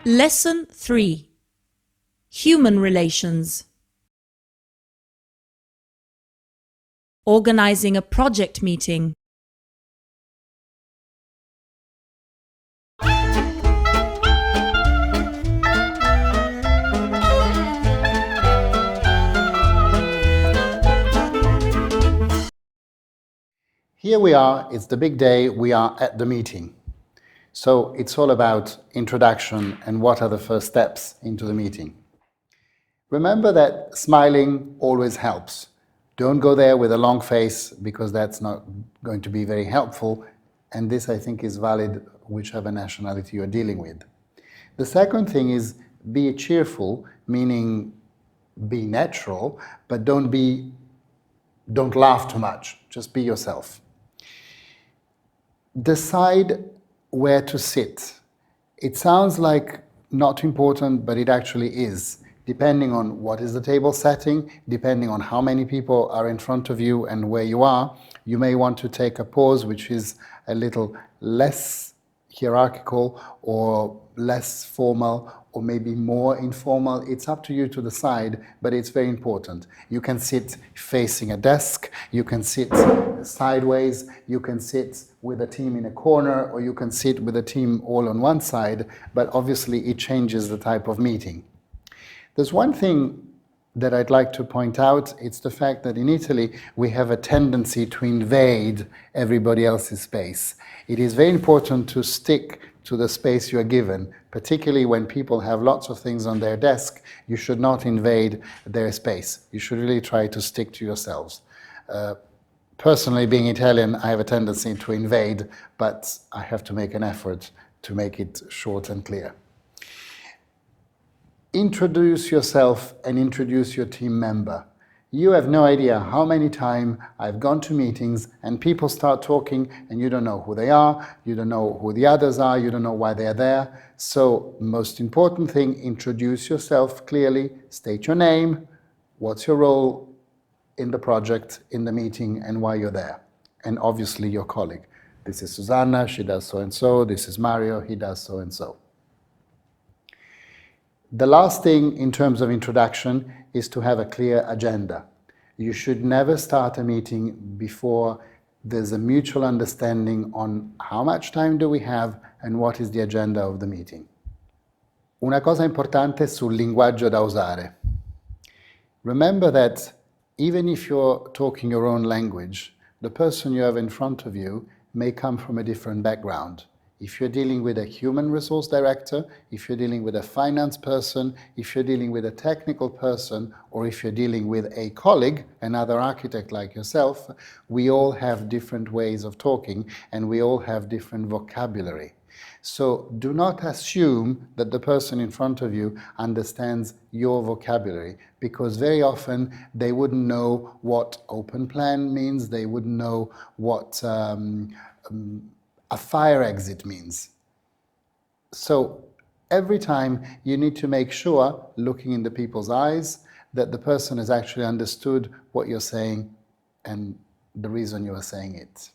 Lesson 3. Human relations. Organizing a project meeting. Here we are, it's the big day, we are at the meeting. So it's all about introduction and what are the first steps into the meeting. Remember that smiling always helps. Don't go there with a long face because that's not going to be very helpful, and this I think is valid whichever nationality you're dealing with. The second thing is be cheerful, meaning be natural, but don't laugh too much, just be yourself. Decide where to sit. It sounds like not important, but it actually is. Depending on what is the table setting, depending on how many people are in front of you and where you are, you may want to take a pose which is a little less hierarchical or less formal or maybe more informal. It's up to you to decide, but it's very important. You can sit facing a desk, you can sit sideways, you can sit with a team in a corner, or you can sit with a team all on one side, but obviously it changes the type of meeting. There's one thing that I'd like to point out, it's the fact that in Italy we have a tendency to invade everybody else's space. It is very important to stick to the space you are given, particularly when people have lots of things on their desk. You should not invade their space. You should really try to stick to yourselves. Personally, being Italian, I have a tendency to invade, but I have to make an effort to make it short and clear. Introduce yourself and introduce your team member. You have no idea how many times I've gone to meetings and people start talking and you don't know who they are, you don't know who the others are, you don't know why they're there. So, most important thing, introduce yourself clearly, state your name, what's your role in the project, in the meeting, and why you're there. And obviously your colleague. This is Susanna, she does so-and-so, this is Mario, he does so-and-so. The last thing in terms of introduction is to have a clear agenda. You should never start a meeting before there's a mutual understanding on how much time do we have and what is the agenda of the meeting. Una cosa importante sul linguaggio da usare. Remember that even if you're talking your own language, the person you have in front of you may come from a different background. If you're dealing with a human resource director, if you're dealing with a finance person, if you're dealing with a technical person, or if you're dealing with a colleague, another architect like yourself, we all have different ways of talking and we all have different vocabulary. So do not assume that the person in front of you understands your vocabulary, because very often they wouldn't know what open plan means, they wouldn't know what a fire exit means. So every time you need to make sure, looking in the people's eyes, that the person has actually understood what you're saying and the reason you are saying it.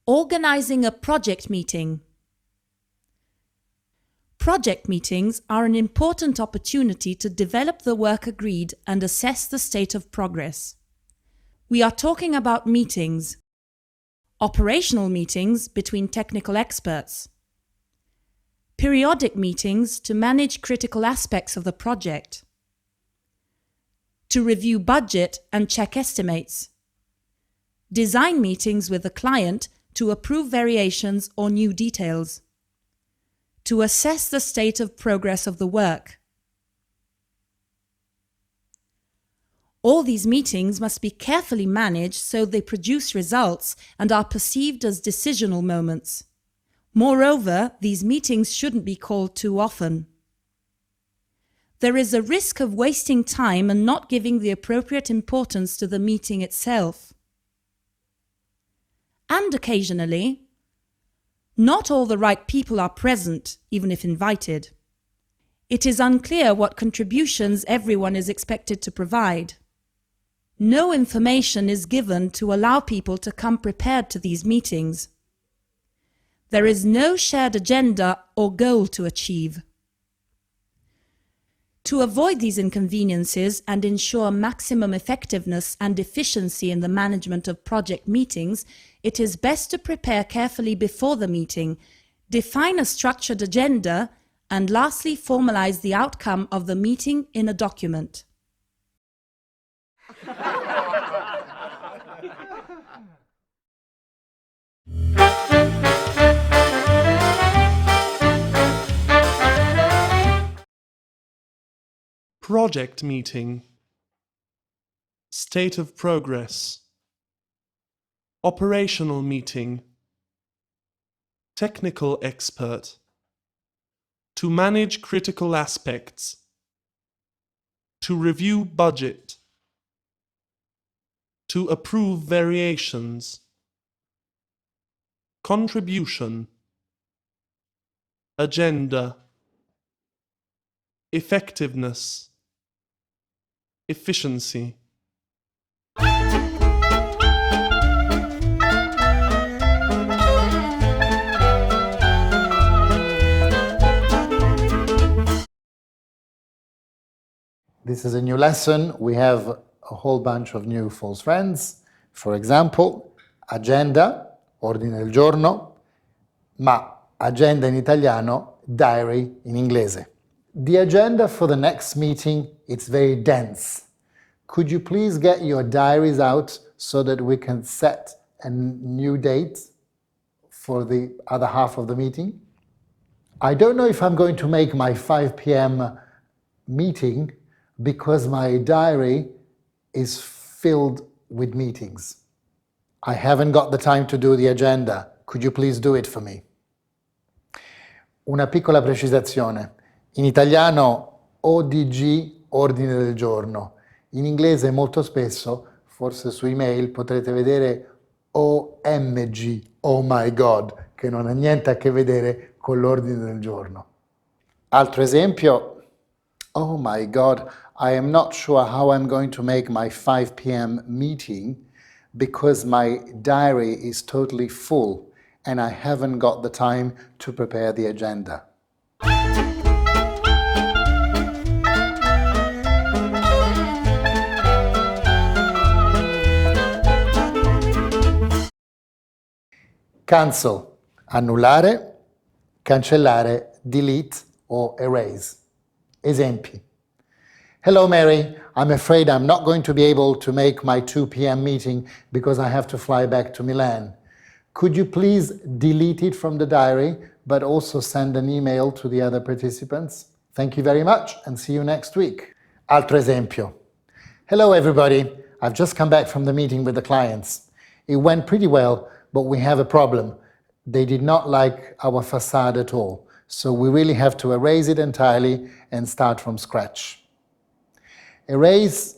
Organizing a project meeting. Project meetings are an important opportunity to develop the work agreed and assess the state of progress. We are talking about meetings, operational meetings between technical experts, periodic meetings to manage critical aspects of the project, to review budget and check estimates, design meetings with the client to approve variations or new details, to assess the state of progress of the work. All these meetings must be carefully managed so they produce results and are perceived as decisional moments. Moreover, these meetings shouldn't be called too often. There is a risk of wasting time and not giving the appropriate importance to the meeting itself. And occasionally, not all the right people are present, even if invited. It is unclear what contributions everyone is expected to provide. No information is given to allow people to come prepared to these meetings. There is no shared agenda or goal to achieve. To avoid these inconveniences and ensure maximum effectiveness and efficiency in the management of project meetings, it is best to prepare carefully before the meeting, define a structured agenda, and lastly formalize the outcome of the meeting in a document. Project meeting, state of progress, operational meeting, technical expert, to manage critical aspects, to review budget, to approve variations, contribution, agenda, effectiveness, efficiency. This is a new lesson. We have a whole bunch of new false friends. For example, agenda, ordine del giorno, ma agenda in italiano, diary in inglese. The agenda for the next meeting, it's very dense. Could you please get your diaries out so that we can set a new date for the other half of the meeting? I don't know if I'm going to make my 5 p.m. meeting because my diary is filled with meetings. I haven't got the time to do the agenda. Could you please do it for me? Una piccola precisazione. In italiano ODG, ordine del giorno. In inglese molto spesso, forse su email, potrete vedere OMG, oh my god, che non ha niente a che vedere con l'ordine del giorno. Altro esempio, oh my god, I am not sure how I'm going to make my 5 p.m. meeting because my diary is totally full and I haven't got the time to prepare the agenda. Cancel, annullare, cancellare, delete or erase. Esempi. Hello Mary, I'm afraid I'm not going to be able to make my 2 p.m. meeting because I have to fly back to Milan. Could you please delete it from the diary, but also send an email to the other participants? Thank you very much and see you next week. Altro esempio. Hello everybody, I've just come back from the meeting with the clients. It went pretty well, but we have a problem. They did not like our facade at all, so we really have to erase it entirely and start from scratch. Erase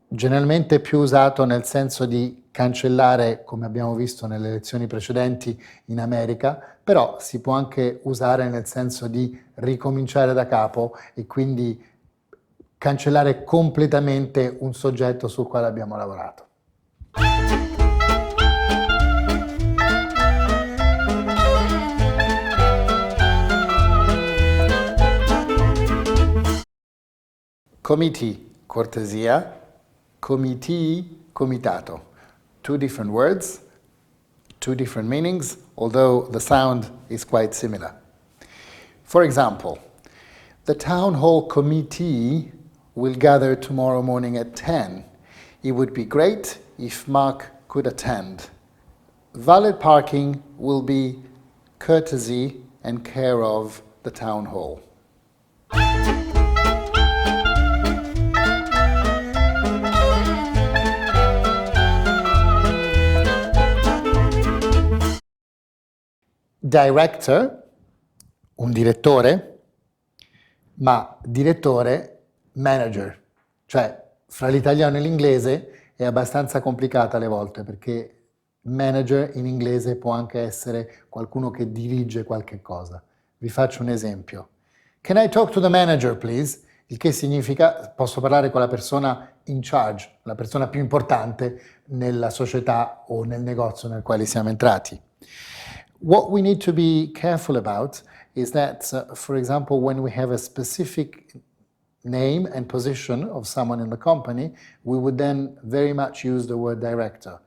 generalmente è più usato nel senso di cancellare, come abbiamo visto nelle lezioni precedenti in America, però si può anche usare nel senso di ricominciare da capo e quindi cancellare completamente un soggetto sul quale abbiamo lavorato. Committee, cortesia, committee, comitato. Two different words, two different meanings, although the sound is quite similar. For example, the town hall committee will gather tomorrow morning at 10. It would be great if Mark could attend. Valet parking will be courtesy and care of the town hall. Director, un direttore, ma direttore, manager. Cioè, fra l'italiano e l'inglese è abbastanza complicata alle volte, perché manager in inglese può anche essere qualcuno che dirige qualche cosa. Vi faccio un esempio. Can I talk to the manager, please? Il che significa posso parlare con la persona in charge, la persona più importante nella società o nel negozio nel quale siamo entrati. What we need to be careful about is that, for example, when we have a specific name and position of someone in the company, we would then very much use the word director.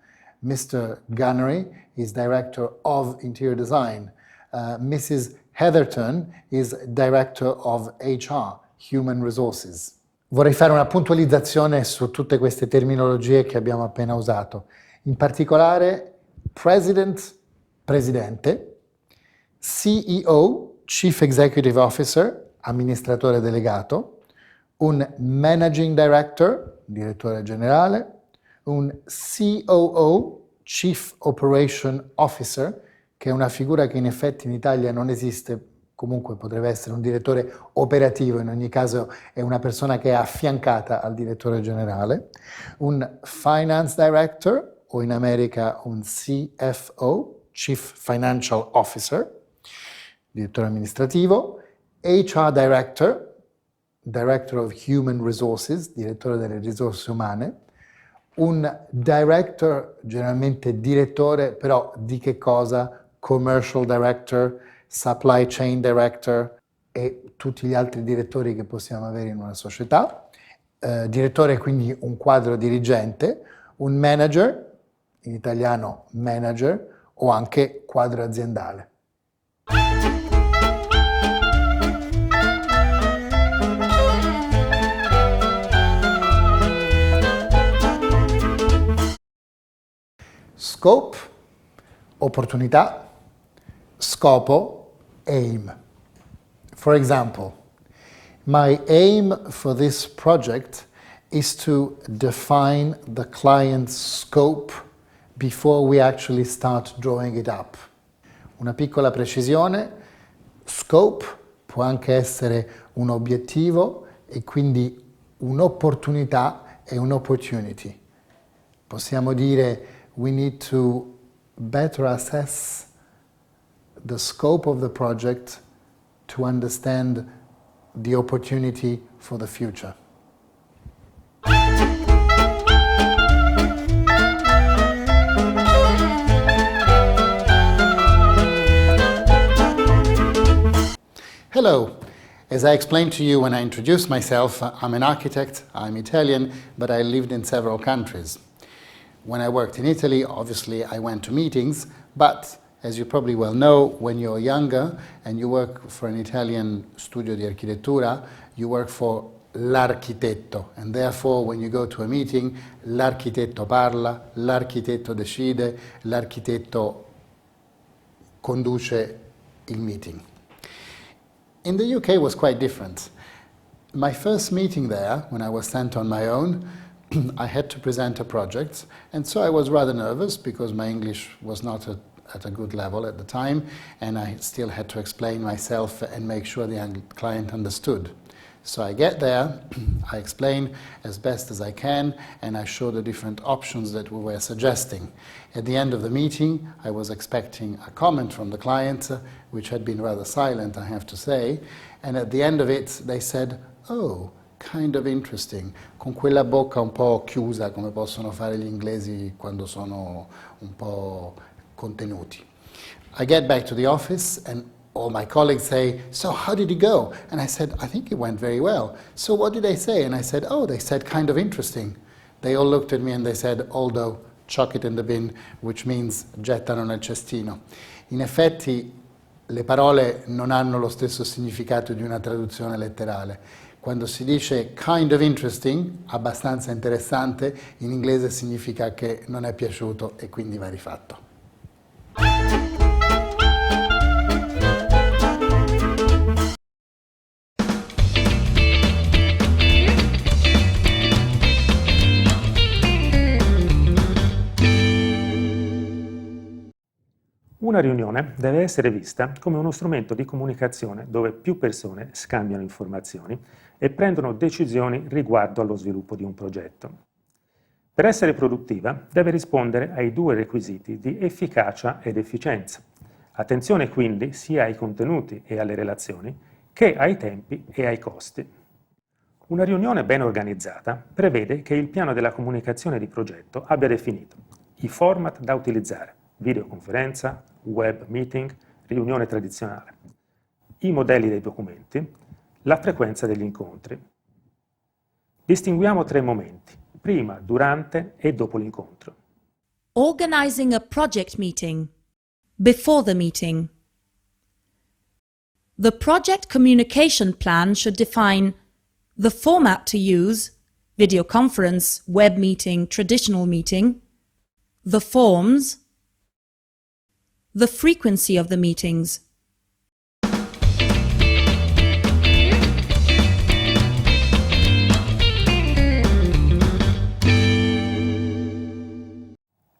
Mr. Gunnery is director of interior design. Mrs. Heatherton is director of HR, human resources. Vorrei fare una puntualizzazione su tutte queste terminologie che abbiamo appena usato. In particolare, president, presidente, CEO, Chief Executive Officer, amministratore delegato, un Managing Director, direttore generale, un COO, Chief Operation Officer, che è una figura che in effetti in Italia non esiste, comunque potrebbe essere un direttore operativo, in ogni caso è una persona che è affiancata al direttore generale, un Finance Director, o in America un CFO, Chief Financial Officer, direttore amministrativo, HR Director, Director of Human Resources, direttore delle risorse umane, un Director, generalmente direttore, però di che cosa? Commercial Director, Supply Chain Director e tutti gli altri direttori che possiamo avere in una società. Direttore è quindi un quadro dirigente, un Manager, in italiano manager, o anche quadro aziendale. Scope, opportunità, scopo, aim. For example, my aim for this project is to define the client's scope before we actually start drawing it up. Una piccola precisione, scope può anche essere un obiettivo e quindi un'opportunità e un'opportunity. Possiamo dire we need to better assess the scope of the project to understand the opportunity for the future. Hello. As I explained to you when I introduced myself, I'm an architect, I'm Italian, but I lived in several countries. When I worked in Italy, obviously I went to meetings, but as you probably well know, when you're younger and you work for an Italian studio di architettura, you work for l'architetto, and therefore when you go to a meeting, l'architetto parla, l'architetto decide, l'architetto conduce il meeting. In the UK it was quite different. My first meeting there, when I was sent on my own, I had to present a project, and so I was rather nervous because my English was not at a good level at the time, and I still had to explain myself and make sure the client understood. So I get there, I explain as best as I can, and I show the different options that we were suggesting. At the end of the meeting, I was expecting a comment from the client, which had been rather silent, I have to say, and at the end of it, they said, "Oh, kind of interesting", con quella bocca un po' chiusa, come possono fare gli inglesi quando sono un po' contenuti. I get back to the office and all my colleagues say, "So how did it go?" And I said, "I think it went very well." "So what did they say?" And I said, "Oh, they said kind of interesting." They all looked at me and they said, "Aldo, chuck it in the bin", which means gettano nel cestino. In effetti le parole non hanno lo stesso significato di una traduzione letterale. Quando si dice kind of interesting, abbastanza interessante, in inglese significa che non è piaciuto e quindi va rifatto. Una riunione deve essere vista come uno strumento di comunicazione dove più persone scambiano informazioni e prendono decisioni riguardo allo sviluppo di un progetto. Per essere produttiva deve rispondere ai due requisiti di efficacia ed efficienza. Attenzione quindi sia ai contenuti e alle relazioni che ai tempi e ai costi. Una riunione ben organizzata prevede che il piano della comunicazione di progetto abbia definito i format da utilizzare, videoconferenza, web meeting, riunione tradizionale, i modelli dei documenti, la frequenza degli incontri. Distinguiamo 3 momenti, prima, durante e dopo l'incontro. Organizing a project meeting. Before the meeting. The project communication plan should define the format to use, video conference, web meeting, traditional meeting, the forms, the frequency of the meetings.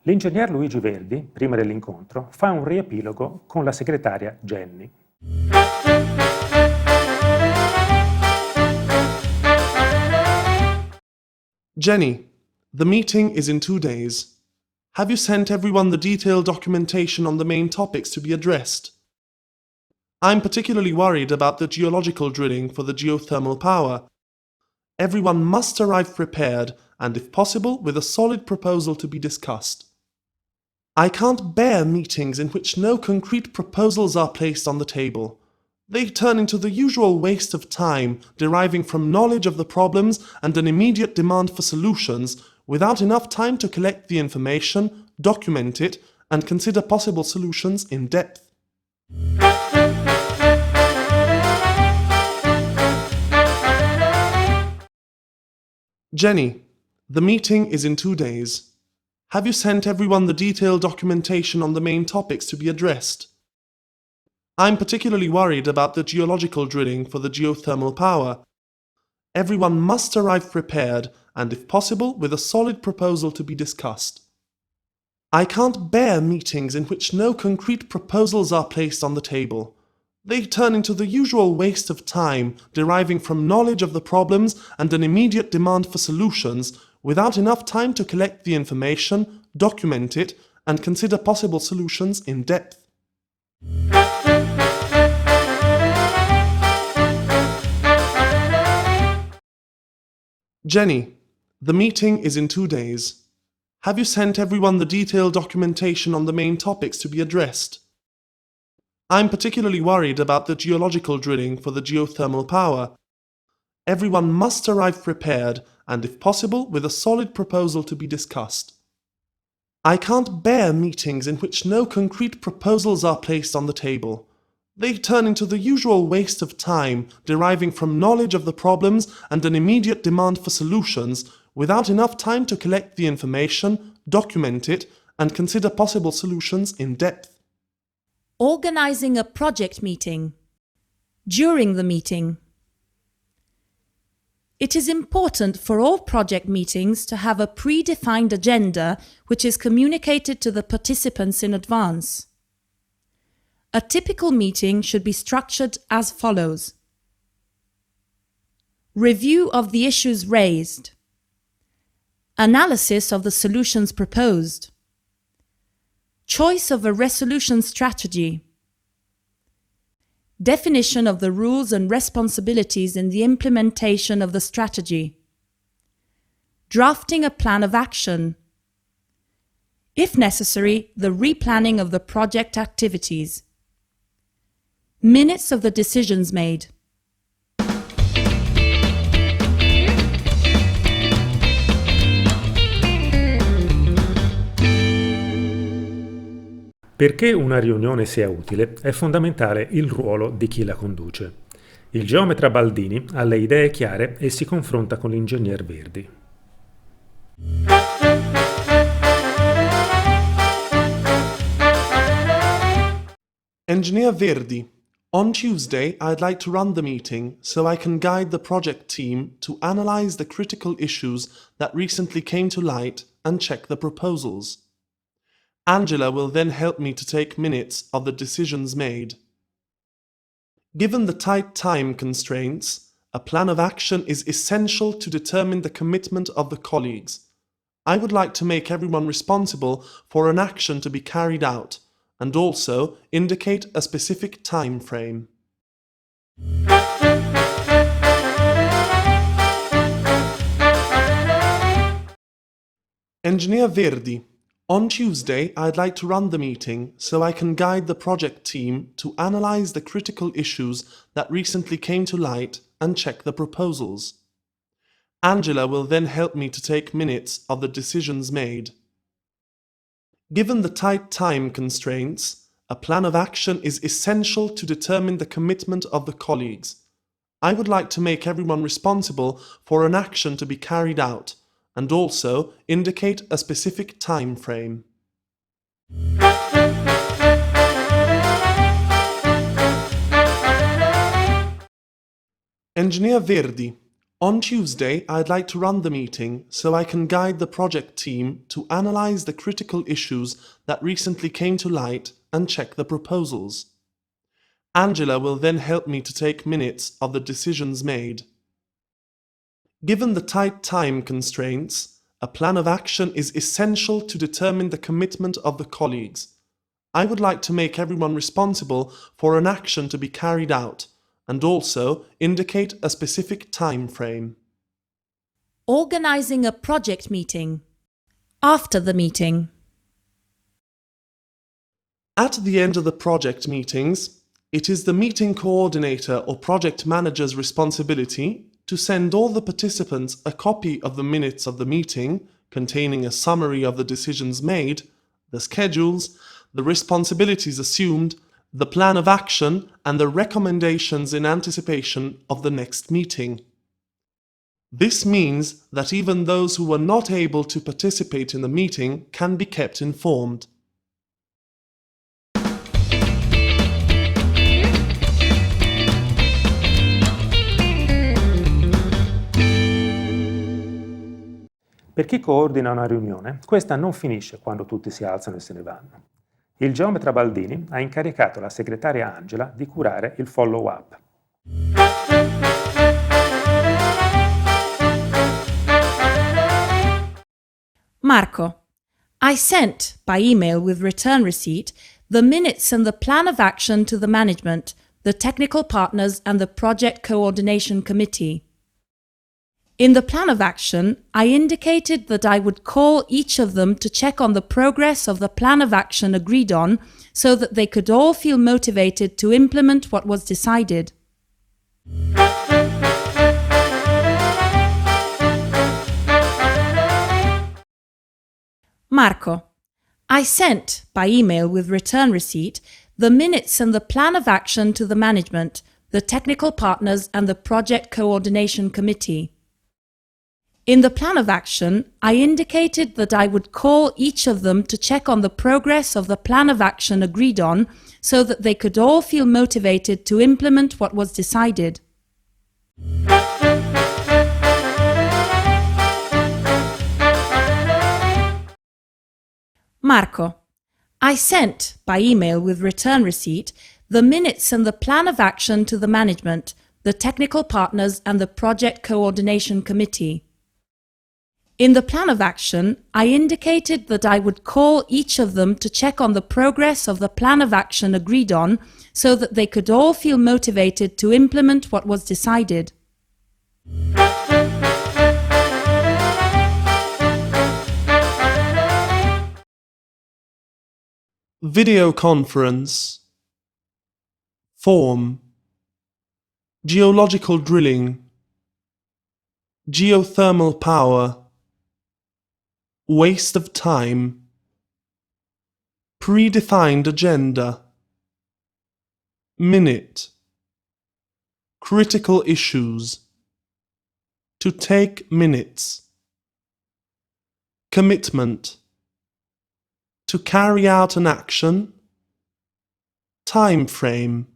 L'ingegner Luigi Verdi, prima dell'incontro, fa un riepilogo con la segretaria Jenny. Jenny, the meeting is in 2 days. Have you sent everyone the detailed documentation on the main topics to be addressed? I'm particularly worried about the geological drilling for the geothermal power. Everyone must arrive prepared and, if possible, with a solid proposal to be discussed. I can't bear meetings in which no concrete proposals are placed on the table. They turn into the usual waste of time deriving from knowledge of the problems and an immediate demand for solutions without enough time to collect the information, document it, and consider possible solutions in depth. Jenny, the meeting is in 2 days. Have you sent everyone the detailed documentation on the main topics to be addressed? I'm particularly worried about the geological drilling for the geothermal power. Everyone must arrive prepared and, if possible, with a solid proposal to be discussed. I can't bear meetings in which no concrete proposals are placed on the table. They turn into the usual waste of time deriving from knowledge of the problems and an immediate demand for solutions without enough time to collect the information, document it, and consider possible solutions in depth. Jenny, the meeting is in 2 days. Have you sent everyone the detailed documentation on the main topics to be addressed? I'm particularly worried about the geological drilling for the geothermal power. Everyone must arrive prepared and, if possible, with a solid proposal to be discussed. I can't bear meetings in which no concrete proposals are placed on the table. They turn into the usual waste of time deriving from knowledge of the problems and an immediate demand for solutions without enough time to collect the information, document it, and consider possible solutions in depth. Organizing a project meeting. During the meeting. It is important for all project meetings to have a predefined agenda which is communicated to the participants in advance. A typical meeting should be structured as follows. Review of the issues raised. Analysis of the solutions proposed. Choice of a resolution strategy. Definition of the rules and responsibilities in the implementation of the strategy. Drafting a plan of action. If necessary, the replanning of the project activities. Minutes of the decisions made. Perché una riunione sia utile è fondamentale il ruolo di chi la conduce. Il geometra Baldini ha le idee chiare e si confronta con l'ingegner Verdi. Engineer Verdi, on Tuesday I'd like to run the meeting so I can guide the project team to analyze the critical issues that recently came to light and check the proposals. Angela will then help me to take minutes of the decisions made. Given the tight time constraints, a plan of action is essential to determine the commitment of the colleagues. I would like to make everyone responsible for an action to be carried out and also indicate a specific time frame. Engineer Verdi, On Tuesday, I'd like to run the meeting so I can guide the project team to analyze the critical issues that recently came to light and check the proposals. Angela will then help me to take minutes of the decisions made. Given the tight time constraints, a plan of action is essential to determine the commitment of the colleagues. I would like to make everyone responsible for an action to be carried out and also indicate a specific time frame. Engineer Verdi. On Tuesday, I'd like to run the meeting so I can guide the project team to analyze the critical issues that recently came to light and check the proposals. Angela will then help me to take minutes of the decisions made. Given the tight time constraints, a plan of action is essential to determine the commitment of the colleagues. I would like to make everyone responsible for an action to be carried out and also indicate a specific time frame. Organizing a project meeting. After the meeting. At the end of the project meetings, it is the meeting coordinator or project manager's responsibility to send all the participants a copy of the minutes of the meeting containing a summary of the decisions made, the schedules, the responsibilities assumed, the plan of action, and the recommendations in anticipation of the next meeting. This means that even those who were not able to participate in the meeting can be kept informed. Per chi coordina una riunione, questa non finisce quando tutti si alzano e se ne vanno. Il geometra Baldini ha incaricato la segretaria Angela di curare il follow-up. Marco, I sent, by email with return receipt, the minutes and the plan of action to the management, the technical partners and the project coordination committee. In the plan of action, I indicated that I would call each of them to check on the progress of the plan of action agreed on so that they could all feel motivated to implement what was decided. Marco, I sent, by email with return receipt, the minutes and the plan of action to the management, the technical partners and the project coordination committee. In the plan of action, I indicated that I would call each of them to check on the progress of the plan of action agreed on so that they could all feel motivated to implement what was decided. Marco, I sent, by email with return receipt, the minutes and the plan of action to the management, the technical partners and the project coordination committee. In the plan of action, I indicated that I would call each of them to check on the progress of the plan of action agreed on so that they could all feel motivated to implement what was decided. Video conference. Form. Geological drilling. Geothermal power. Waste of time. Predefined agenda. Minute. Critical issues. To take minutes. Commitment. To carry out an action. Time frame.